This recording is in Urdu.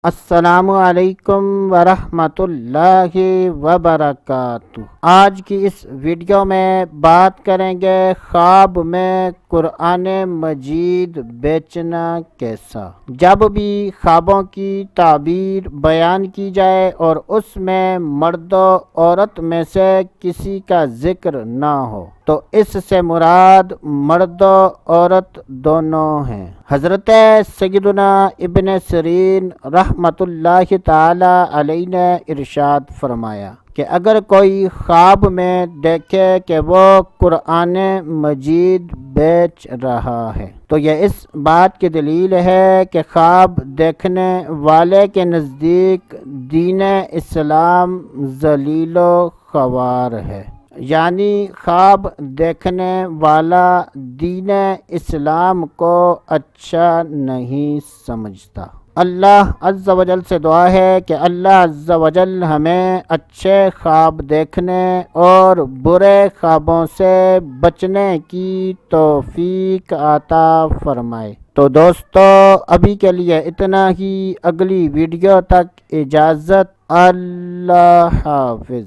السلام علیکم ورحمۃ اللہ وبرکاتہ۔ آج کی اس ویڈیو میں بات کریں گے خواب میں قرآن مجید بیچنا کیسا۔ جب بھی خوابوں کی تعبیر بیان کی جائے اور اس میں مرد و عورت میں سے کسی کا ذکر نہ ہو تو اس سے مراد مرد و عورت دونوں ہیں۔ حضرت سیدنا ابن سیرین رحمۃ اللہ تعالی علیہ نے ارشاد فرمایا کہ اگر کوئی خواب میں دیکھے کہ وہ قرآن مجید بیچ رہا ہے تو یہ اس بات کی دلیل ہے کہ خواب دیکھنے والے کے نزدیک دین اسلام ذلیل و خوار ہے، یعنی خواب دیکھنے والا دین اسلام کو اچھا نہیں سمجھتا۔ اللہ عز و جل سے دعا ہے کہ اللہ عز و جل ہمیں اچھے خواب دیکھنے اور برے خوابوں سے بچنے کی توفیق عطا فرمائے۔ تو دوستو ابھی کے لیے اتنا ہی، اگلی ویڈیو تک اجازت، اللہ حافظ۔